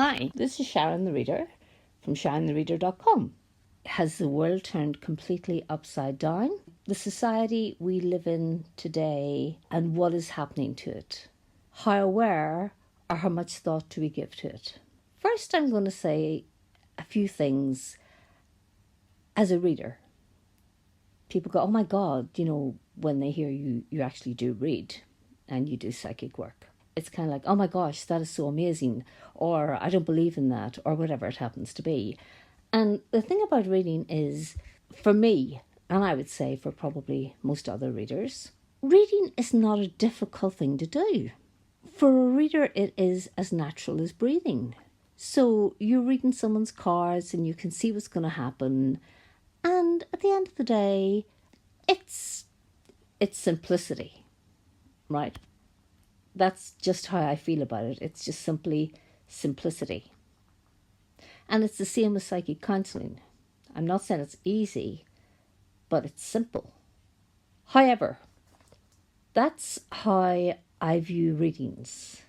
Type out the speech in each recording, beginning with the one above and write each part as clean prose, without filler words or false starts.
Hi, this is Sharon the Reader from SharonTheReader.com. Has the world turned completely upside down? The society we live in today and what is happening to it? How aware or how much thought do we give to it? First, I'm going to say a few things as a reader. People go, oh my God, when they hear you actually do read and you do psychic work. It's kind of like, oh my gosh, that is so amazing, or I don't believe in that, or whatever it happens to be. And the thing about reading is, for me, and I would say for probably most other readers, reading is not a difficult thing to do. For a reader, it is as natural as breathing. So you're reading someone's cards and you can see what's going to happen. And at the end of the day, it's simplicity, right? That's just how I feel about it. It's just simply simplicity. And it's the same with psychic counselling. I'm not saying it's easy, but it's simple. However, that's how I view readings.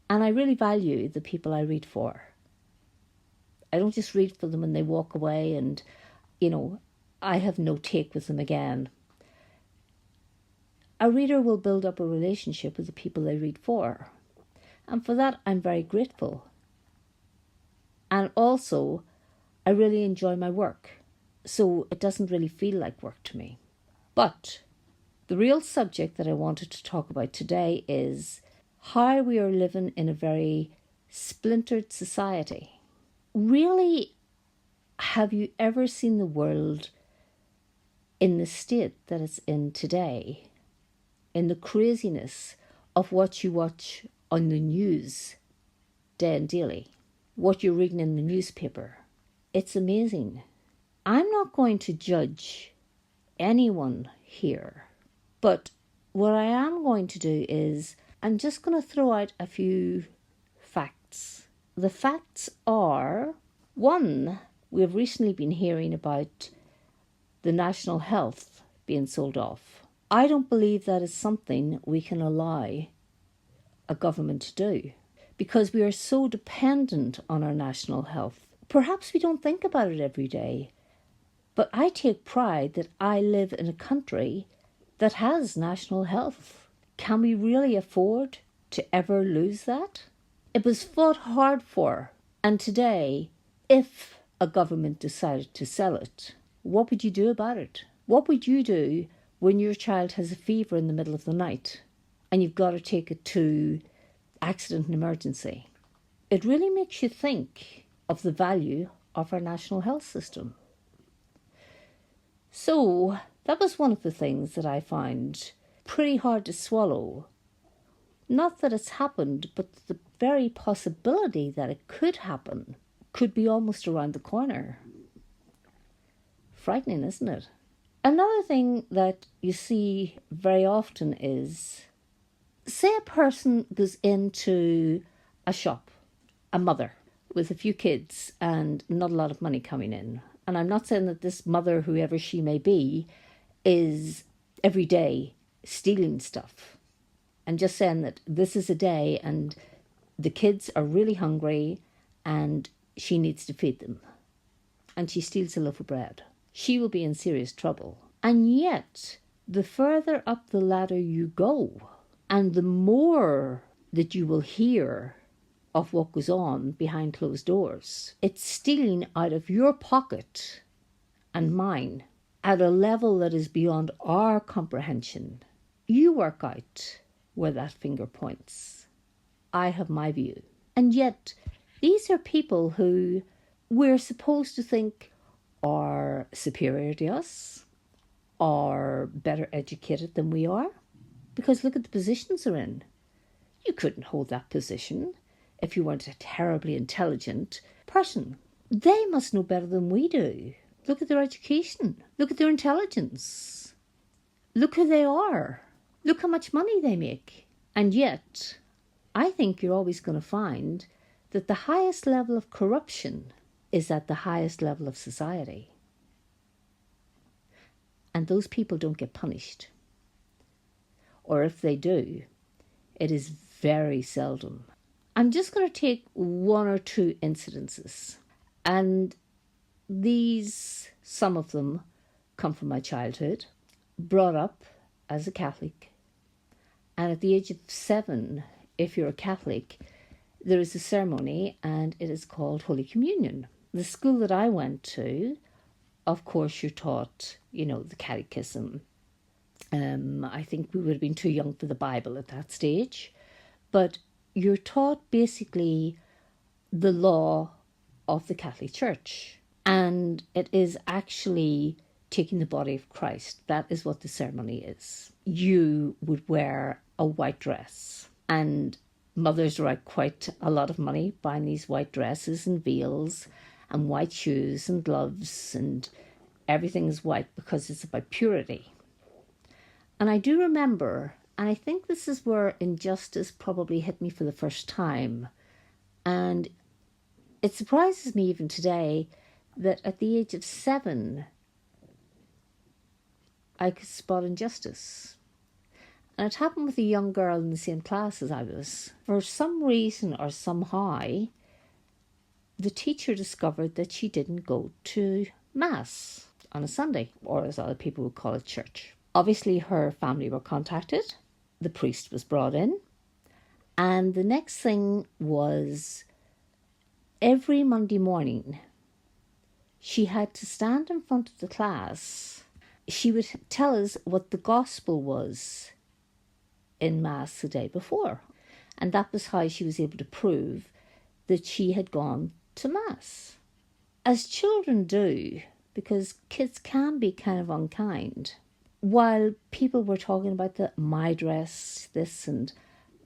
And I really value the people I read for. I don't just read for them and they walk away and, I have no take with them again. A reader will build up a relationship with the people they read for. And for that, I'm very grateful. And also, I really enjoy my work. So it doesn't really feel like work to me. But the real subject that I wanted to talk about today is how we are living in a very splintered society. Really, have you ever seen the world in the state that it's in today? In the craziness of what you watch on the news day and daily, what you're reading in the newspaper. It's amazing. I'm not going to judge anyone here, but what I am going to do is I'm just going to throw out a few facts. The facts are, one, we've recently been hearing about the national health being sold off. I don't believe that is something we can allow a government to do because we are so dependent on our national health. Perhaps we don't think about it every day, but I take pride that I live in a country that has national health. Can we really afford to ever lose that? It was fought hard for, and today, if a government decided to sell it, what would you do about it? What would you do when your child has a fever in the middle of the night and you've got to take it to accident and emergency? It really makes you think of the value of our national health system. So that was one of the things that I found pretty hard to swallow. Not that it's happened, but the very possibility that it could happen could be almost around the corner. Frightening, isn't it? Another thing that you see very often is, say a person goes into a shop, a mother with a few kids and not a lot of money coming in. And I'm not saying that this mother, whoever she may be, is every day stealing stuff. I'm just saying that this is a day and the kids are really hungry and she needs to feed them. And she steals a loaf of bread. She will be in serious trouble. And yet, the further up the ladder you go, and the more that you will hear of what goes on behind closed doors, it's stealing out of your pocket and mine at a level that is beyond our comprehension. You work out where that finger points. I have my view. And yet, these are people who we're supposed to think are superior to us, are better educated than we are. Because look at the positions they're in. You couldn't hold that position if you weren't a terribly intelligent person. They must know better than we do. Look at their education. Look at their intelligence. Look who they are. Look how much money they make. And yet, I think you're always going to find that the highest level of corruption is at the highest level of society. And those people don't get punished. Or if they do, it is very seldom. I'm just going to take one or two incidences, and some of them come from my childhood. Brought up as a Catholic, and at the age of 7, if you're a Catholic, there is a ceremony and it is called Holy Communion. The school that I went to, of course, you're taught, the catechism. I think we would have been too young for the Bible at that stage, but you're taught basically the law of the Catholic Church, and it is actually taking the body of Christ. That is what the ceremony is. You would wear a white dress, and mothers were out quite a lot of money buying these white dresses and veils and white shoes and gloves, and everything is white because it's about purity. And I do remember, and I think this is where injustice probably hit me for the first time, and it surprises me even today that at the age of 7, I could spot injustice. And it happened with a young girl in the same class as I was. For some reason or somehow, the teacher discovered that she didn't go to Mass on a Sunday, or as other people would call it, church. Obviously, her family were contacted. The priest was brought in. And the next thing was, every Monday morning, she had to stand in front of the class. She would tell us what the gospel was in Mass the day before. And that was how she was able to prove that she had gone to Mass. As children do, because kids can be kind of unkind. While people were talking about my dress this and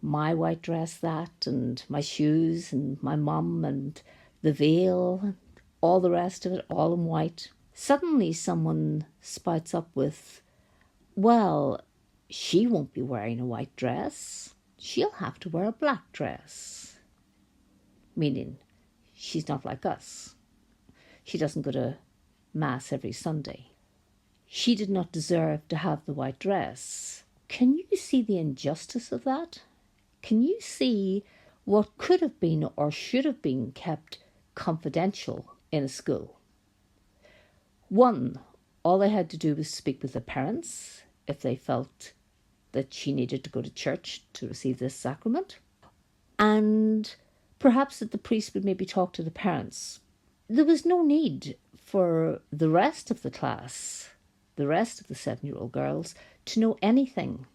my white dress that and my shoes and my mum and the veil, all the rest of it, all in white, suddenly someone spouts up with, well, she won't be wearing a white dress. She'll have to wear a black dress. Meaning, she's not like us. She doesn't go to Mass every Sunday. She did not deserve to have the white dress. Can you see the injustice of that? Can you see what could have been or should have been kept confidential in a school? One, all they had to do was speak with the parents if they felt that she needed to go to church to receive this sacrament. And perhaps that the priest would maybe talk to the parents. There was no need for the rest of the class, the rest of the 7-year-old girls, to know anything.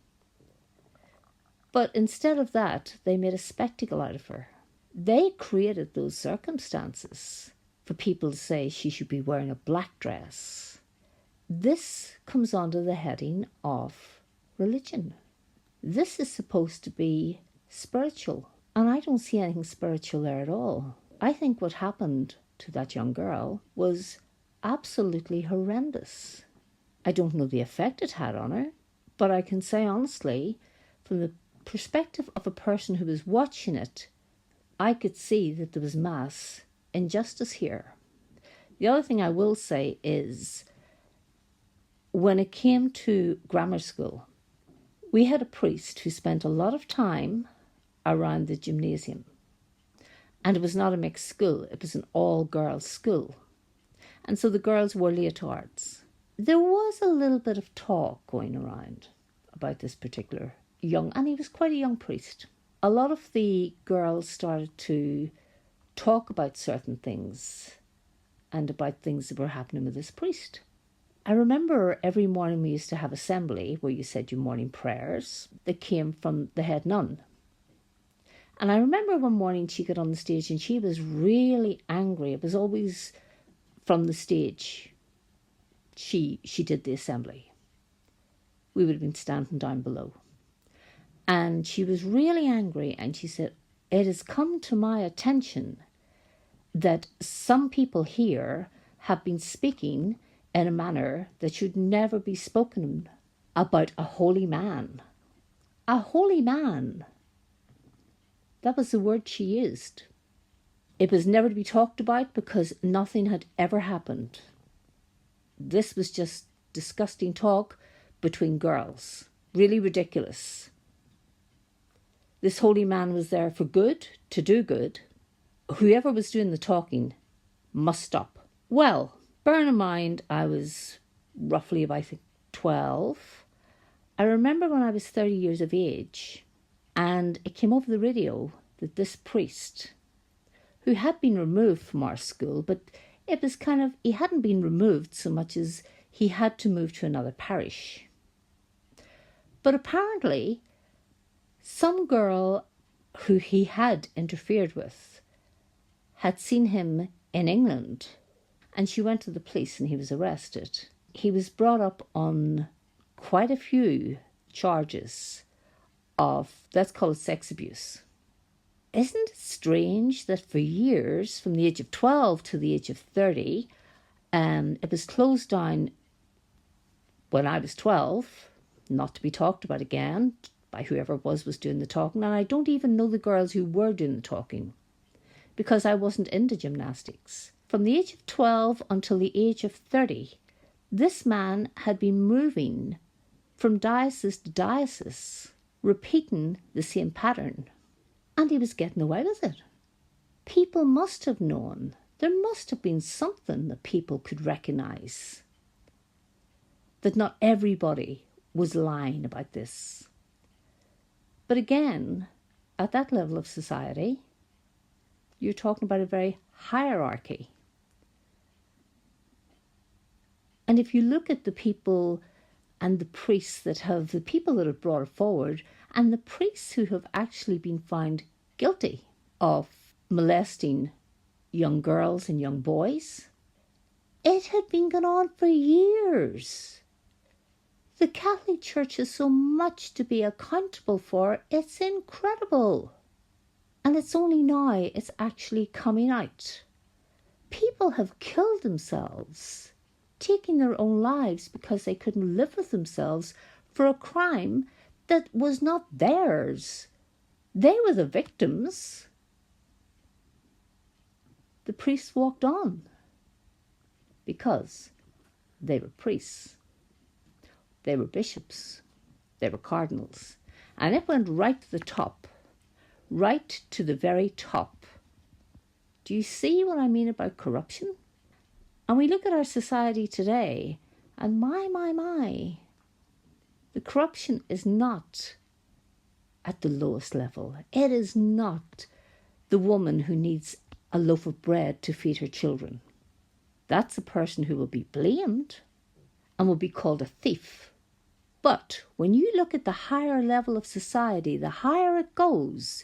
But instead of that, they made a spectacle out of her. They created those circumstances for people to say she should be wearing a black dress. This comes under the heading of religion. This is supposed to be spiritual, and I don't see anything spiritual there at all. I think what happened to that young girl was absolutely horrendous. I don't know the effect it had on her, but I can say honestly, from the perspective of a person who was watching it, I could see that there was mass injustice here. The other thing I will say is, when it came to grammar school, we had a priest who spent a lot of time around the gymnasium. And it was not a mixed school, it was an all-girls school. And so the girls wore leotards. There was a little bit of talk going around about this particular and he was quite a young priest. A lot of the girls started to talk about certain things and about things that were happening with this priest. I remember every morning we used to have assembly where you said your morning prayers that came from the head nun. And I remember one morning she got on the stage and she was really angry. It was always from the stage she did the assembly. We would have been standing down below. And she was really angry and she said, "It has come to my attention that some people here have been speaking in a manner that should never be spoken about a holy man." A holy man. That was the word she used. It was never to be talked about because nothing had ever happened. This was just disgusting talk between girls. Really ridiculous. this holy man was there for good, to do good. Whoever was doing the talking must stop. Well, bear in mind, I was roughly about, I think, 12. I remember when I was 30 years of age, and it came over the radio that this priest, who had been removed from our school, but it was kind of, he hadn't been removed so much as he had to move to another parish. But apparently, some girl who he had interfered with had seen him in England, and she went to the police and he was arrested. He was brought up on quite a few charges of, let's call it, sex abuse. Isn't it strange that for years, from the age of 12 to the age of 30, it was closed down when I was 12, not to be talked about again by whoever was doing the talking. And I don't even know the girls who were doing the talking because I wasn't into gymnastics. From the age of 12 until the age of 30, this man had been moving from diocese to diocese, repeating the same pattern. And he was getting away with it. People must have known. There must have been something that people could recognise. That not everybody was lying about this. But again, at that level of society, you're talking about a very hierarchy. And if you look at the people and the priests that have, the people that have brought it forward, and the priests who have actually been found guilty of molesting young girls and young boys, it had been going on for years. The Catholic Church has so much to be accountable for, it's incredible. And it's only now it's actually coming out. People have killed themselves, taking their own lives because they couldn't live with themselves for a crime that was not theirs. They were the victims. The priests walked on because they were priests. They were bishops. They were cardinals. And it went right to the top. Right to the very top. Do you see what I mean about corruption? And we look at our society today, and my, the corruption is not at the lowest level. It is not the woman who needs a loaf of bread to feed her children. That's a person who will be blamed and will be called a thief. But when you look at the higher level of society, the higher it goes,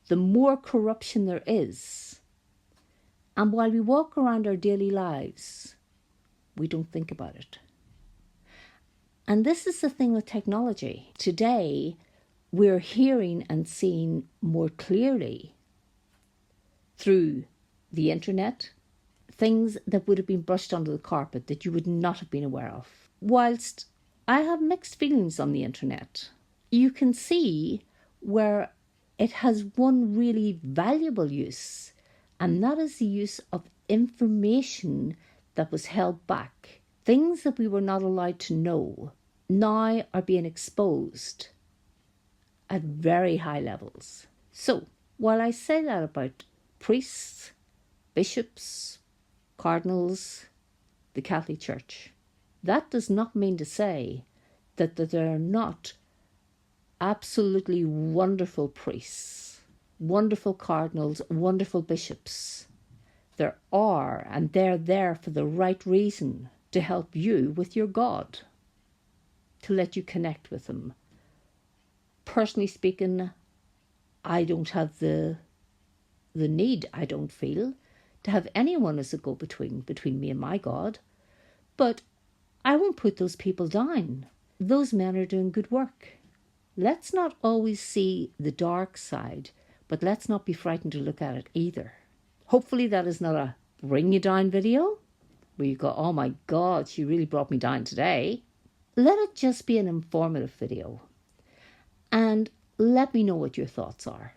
the more corruption there is. And while we walk around our daily lives, we don't think about it. And this is the thing with technology. Today, we're hearing and seeing more clearly through the internet things that would have been brushed under the carpet that you would not have been aware of. Whilst I have mixed feelings on the internet, you can see where it has one really valuable use, and that is the use of information that was held back. Things that we were not allowed to know now are being exposed at very high levels. So, while I say that about priests, bishops, cardinals, the Catholic Church, that does not mean to say that there are not absolutely wonderful priests, wonderful cardinals, wonderful bishops. There are, and they're there for the right reason, to help you with your God, to let you connect with Him. Personally speaking, I don't have the need, I don't feel, to have anyone as a go-between between me and my God. But I won't put those people down. Those men are doing good work. Let's not always see the dark side, but let's not be frightened to look at it either. Hopefully that is not a bring you down video, where you go, oh my God, she really brought me down today. Let it just be an informative video. And let me know what your thoughts are.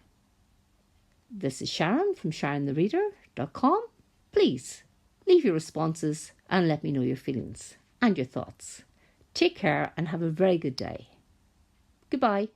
This is Sharon from SharonTheReader.com. Please leave your responses and let me know your feelings and your thoughts. Take care and have a very good day. Goodbye.